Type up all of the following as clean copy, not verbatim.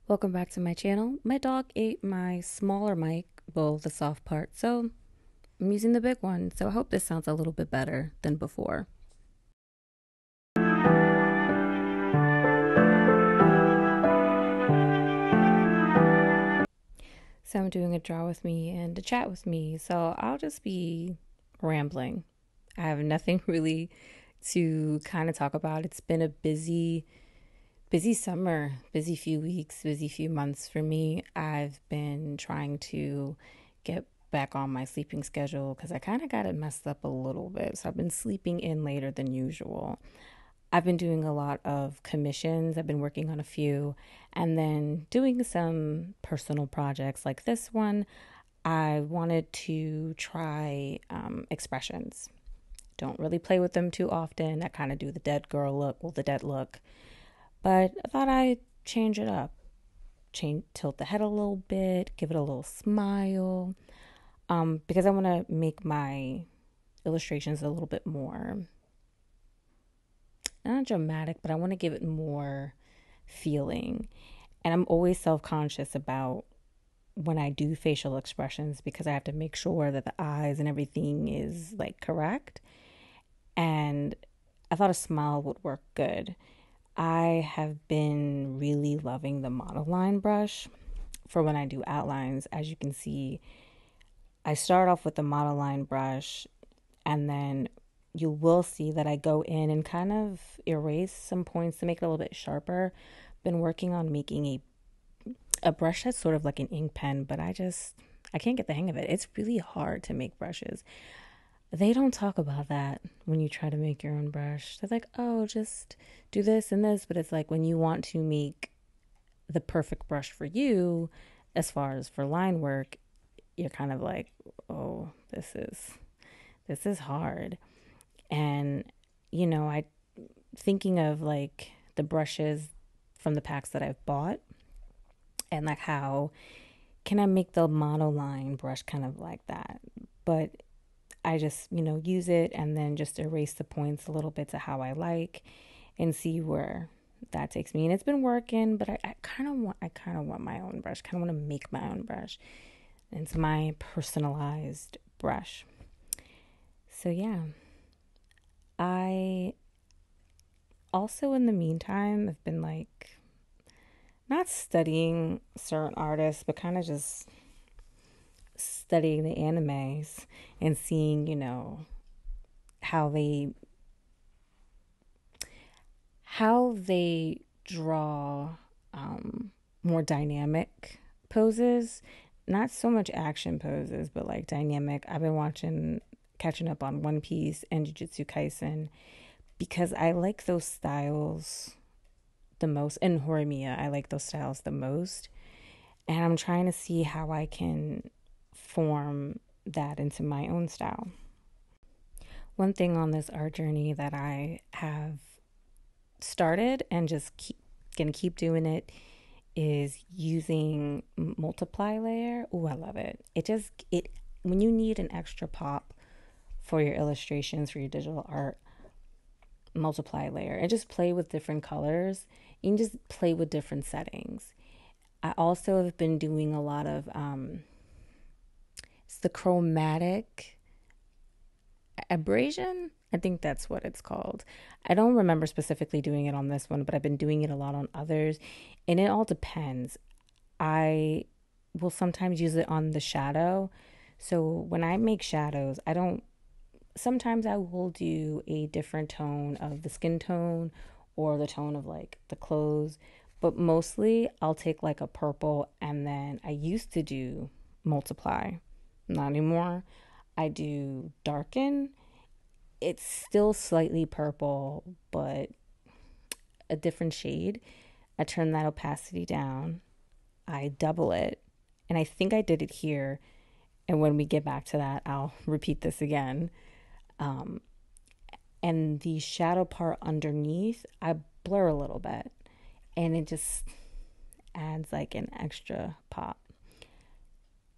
Welcome back to my channel. My dog ate my smaller mic, well, the soft part, so I'm using the big one. So I hope this sounds a little bit better than before. So I'm doing a draw with me and a chat with me, so I'll just be rambling. I have nothing really to kind of talk about. It's been a busy summer, busy few weeks, busy few months for me. I've been trying to get back on my sleeping schedule because I kind of got it messed up a little bit. So I've been sleeping in later than usual. I've been doing a lot of commissions. I've been working on a few and then doing some personal projects like this one. I wanted to try expressions. Don't really play with them too often. I kind of do the dead girl look, well, the dead look. But I thought I'd change it up, tilt the head a little bit, give it a little smile, because I want to make my illustrations a little bit more, not dramatic, but I want to give it more feeling. And I'm always self-conscious about when I do facial expressions because I have to make sure that the eyes and everything is like correct. And I thought a smile would work good. I have been really loving the monoline brush for when I do outlines. As you can see, I start off with the monoline brush and then you will see that I go in and kind of erase some points to make it a little bit sharper. Been working on making a brush that's sort of like an ink pen, but I can't get the hang of it. It's really hard to make brushes. They don't talk about that when you try to make your own brush. They're like, oh, just do this and this. But it's like when you want to make the perfect brush for you, as far as for line work, you're kind of like, oh, this is hard. And, I thinking of like the brushes from the packs that I've bought and like how can I make the monoline brush kind of like that? But I just, use it and then just erase the points a little bit to how I like and see where that takes me. And it's been working, but I kind of want my own brush. Kind of want to make my own brush. And it's my personalized brush. So yeah, I also in the meantime have been like not studying certain artists, but kind of just studying the animes and seeing, how they how they draw more dynamic poses, not so much action poses, but like dynamic. I've been catching up on One Piece and Jujutsu Kaisen because I like those styles the most. And Horimiya, I like those styles the most. And I'm trying to see how I can form that into my own style. One thing on this art journey that I have started and just gonna keep doing it is using multiply layer. Oh, I love it. It when you need an extra pop for your illustrations for your digital art, multiply layer and just play with different colors. You can just play with different settings. I also have been doing a lot of it's the chromatic abrasion. I think that's what it's called. I don't remember specifically doing it on this one, but I've been doing it a lot on others, and it all depends. I will sometimes use it on the shadow. So when I make shadows, I don't sometimes I will do a different tone of the skin tone or the tone of like the clothes, but mostly I'll take like a purple and then I used to do multiply, not anymore. I do darken. It's still slightly purple, but a different shade. I turn that opacity down. I double it. And I think I did it here. And when we get back to that, I'll repeat this again. Um, and the shadow part underneath, I blur a little bit. And it just adds like an extra pop.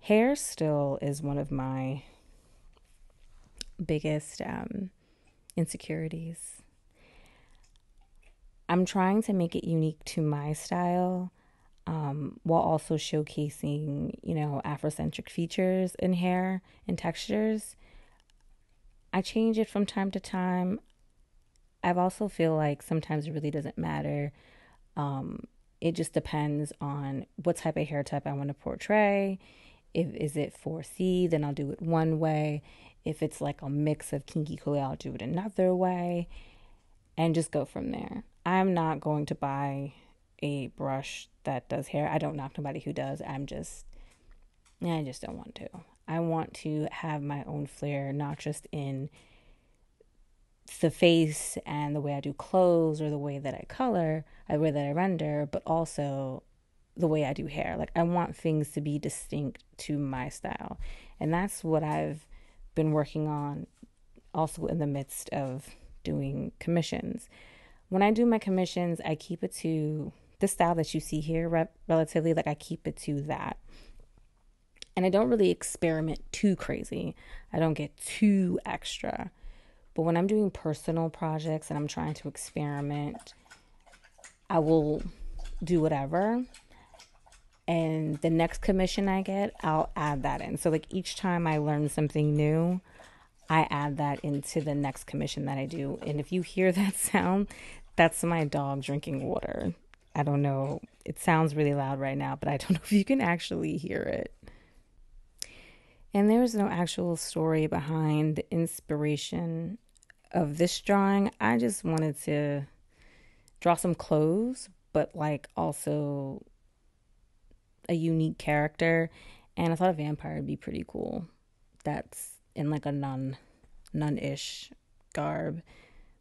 Hair still is one of my biggest insecurities. I'm trying to make it unique to my style. while also showcasing, Afrocentric features in hair and textures. I change it from time to time. I've also feel like sometimes it really doesn't matter. Um, it just depends on what type of hair type I want to portray. If is it 4C, then I'll do it one way. If it's like a mix of kinky cool, I'll do it another way and just go from there. I'm not going to buy a brush that does hair. I don't knock nobody who does. I just don't want to. I want to have my own flair, not just in the face and the way I do clothes or the way that I color, the way that I render, but also the way I do hair. Like, I want things to be distinct to my style. And that's what I've been working on also in the midst of doing commissions. When I do my commissions, I keep it to the style that you see here, relatively. Like, I keep it to that. And I don't really experiment too crazy. I don't get too extra. But when I'm doing personal projects and I'm trying to experiment, I will do whatever. And the next commission I get, I'll add that in. So like each time I learn something new, I add that into the next commission that I do. And if you hear that sound, that's my dog drinking water. I don't know. It sounds really loud right now, but I don't know if you can actually hear it. And there's no actual story behind the inspiration of this drawing. I just wanted to draw some clothes, but like also a unique character. And I thought a vampire would be pretty cool. That's in like a nun-ish garb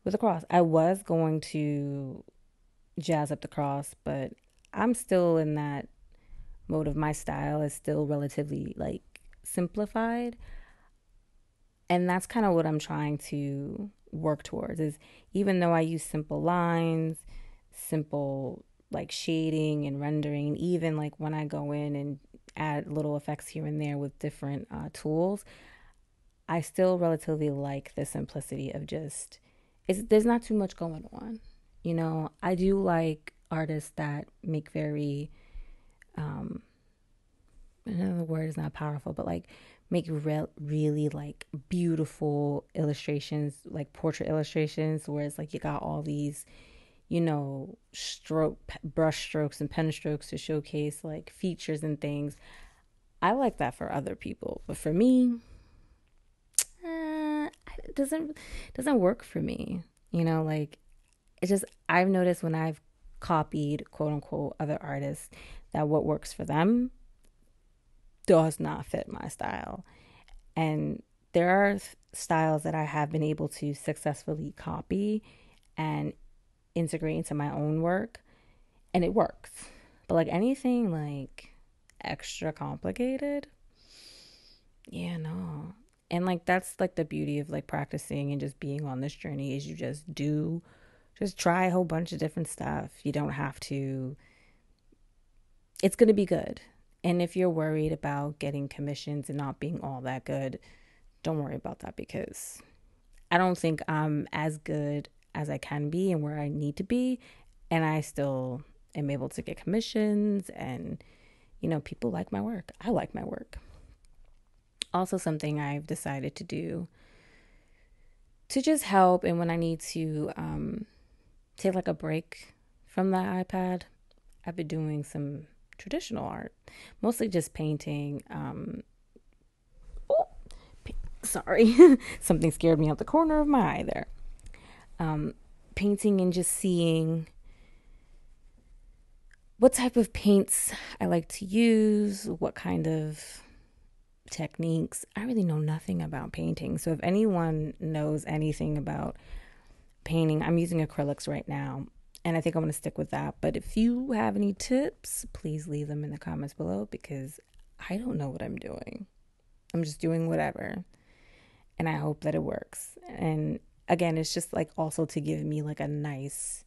with a cross. I was going to jazz up the cross, but I'm still in that mode of my style is still relatively like simplified. And that's kind of what I'm trying to work towards is even though I use simple lines, simple like shading and rendering, and even like when I go in and add little effects here and there with different tools, I still relatively like the simplicity of just there's not too much going on. I do like artists that make very another word is not powerful, but like make really like beautiful illustrations, like portrait illustrations, where it's like you got all these, brush strokes and pen strokes to showcase like features and things. I like that for other people, but for me, it doesn't work for me. Like it's just I've noticed when I've copied quote unquote other artists that what works for them does not fit my style. And there are styles that I have been able to successfully copy and integrate into my own work, and it works. But like anything like extra complicated, yeah, no. And like that's like the beauty of like practicing and just being on this journey is you just try a whole bunch of different stuff. You don't have to, it's going to be good. And if you're worried about getting commissions and not being all that good, don't worry about that because I don't think I'm as good as I can be and where I need to be. And I still am able to get commissions and, people like my work. I like my work. Also, something I've decided to do to just help and when I need to take like a break from the iPad, I've been doing some traditional art, mostly just painting. Sorry, something scared me out the corner of my eye there. Painting and just seeing what type of paints I like to use, what kind of techniques. I really know nothing about painting. So if anyone knows anything about painting, I'm using acrylics right now. And I think I'm going to stick with that. But if you have any tips, please leave them in the comments below because I don't know what I'm doing. I'm just doing whatever. And I hope that it works. And again, it's just like also to give me like a nice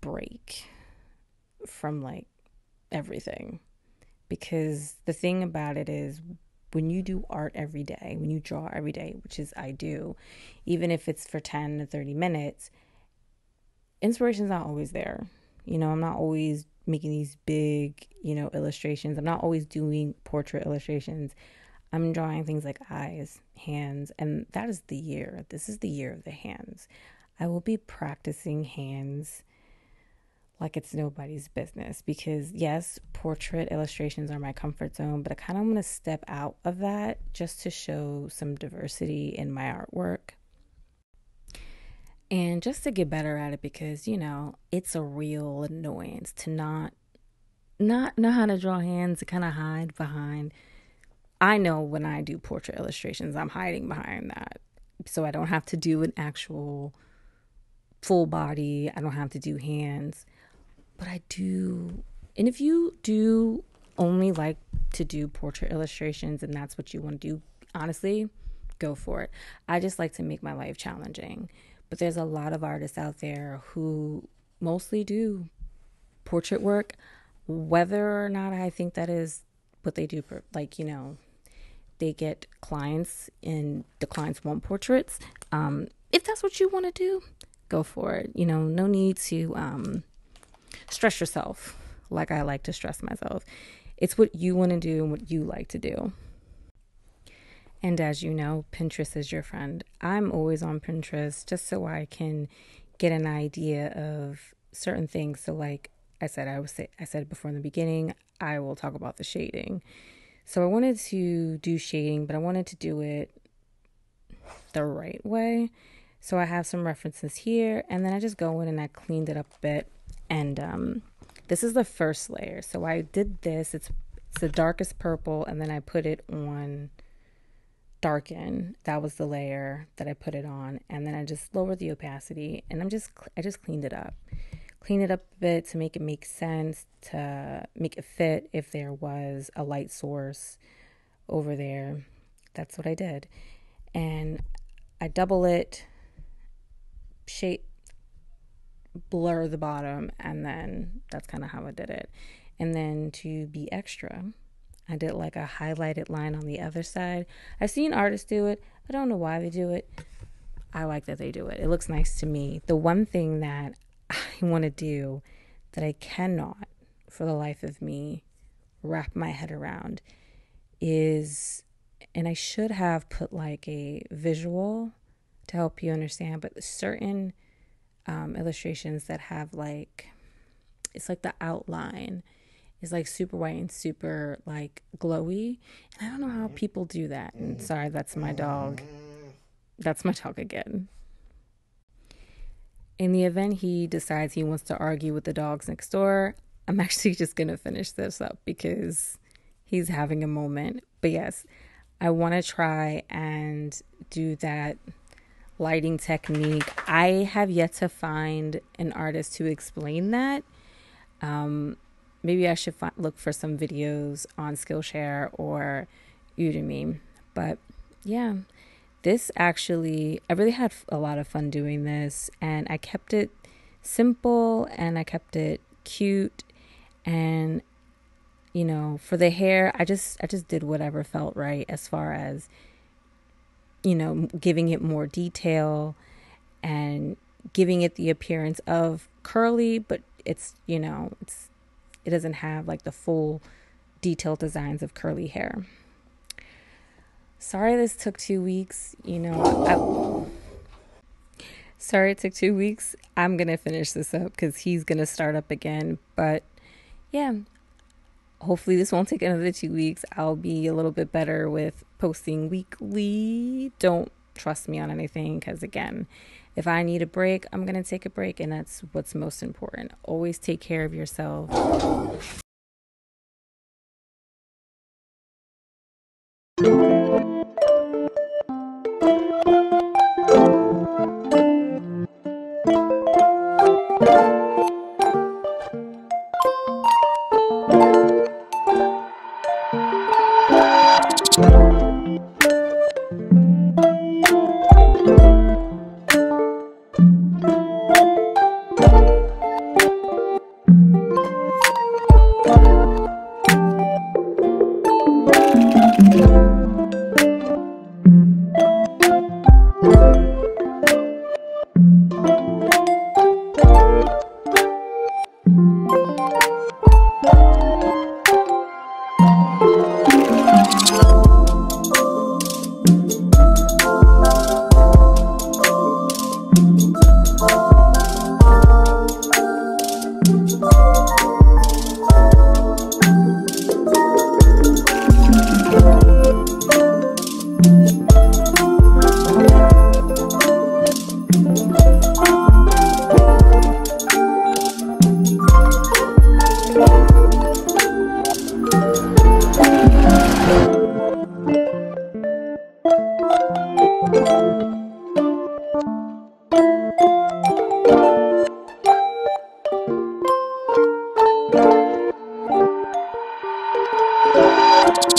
break from like everything. Because the thing about it is when you do art every day, when you draw every day, which is I do, even if it's for 10 to 30 minutes, inspiration's not always there. I'm not always making these big, illustrations. I'm not always doing portrait illustrations. I'm drawing things like eyes, hands, and that is the year. This is the year of the hands. I will be practicing hands like it's nobody's business because, yes, portrait illustrations are my comfort zone, but I kind of want to step out of that just to show some diversity in my artwork. And just to get better at it because, it's a real annoyance to not know how to draw hands, to kind of hide behind. I know when I do portrait illustrations, I'm hiding behind that. So I don't have to do an actual full body. I don't have to do hands. But I do. And if you do only like to do portrait illustrations and that's what you want to do, honestly, go for it. I just like to make my life challenging. But there's a lot of artists out there who mostly do portrait work, whether or not I think that is what they do. They get clients and the clients want portraits. If that's what you want to do, go for it. No need to stress yourself like I like to stress myself. It's what you want to do and what you like to do. And as you know, Pinterest is your friend. I'm always on Pinterest just so I can get an idea of certain things. So like I said before in the beginning, I will talk about the shading. So I wanted to do shading, but I wanted to do it the right way. So I have some references here, and then I just go in and I cleaned it up a bit. And this is the first layer. So I did this. It's the darkest purple, and then I put it on darken. That was the layer that I put it on, and then I just lowered the opacity, and I just cleaned it up. Clean it up a bit to make it make sense, to make it fit if there was a light source over there. That's what I did. And I double it, shape, blur the bottom, and then that's kind of how I did it. And then to be extra, I did like a highlighted line on the other side. I've seen artists do it. I don't know why they do it. I like that they do it. It looks nice to me. The one thing that I want to do that I cannot for the life of me wrap my head around is, and I should have put like a visual to help you understand, but certain illustrations that have like, it's like the outline is like super white and super like glowy, and I don't know how people do that. And sorry, that's my dog again. In the event he decides he wants to argue with the dogs next door, I'm actually just gonna finish this up because he's having a moment. But yes, I want to try and do that lighting technique. I have yet to find an artist to explain that. Maybe I should look for some videos on Skillshare or Udemy. But yeah, I really had a lot of fun doing this, and I kept it simple and I kept it cute. And for the hair, I just did whatever felt right as far as giving it more detail and giving it the appearance of curly, but it doesn't have like the full detailed designs of curly hair. Sorry this took 2 weeks. Sorry it took 2 weeks. I'm going to finish this up because he's going to start up again. But yeah, hopefully this won't take another 2 weeks. I'll be a little bit better with posting weekly. Don't trust me on anything because, again, if I need a break, I'm going to take a break, and that's what's most important. Always take care of yourself.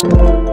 you.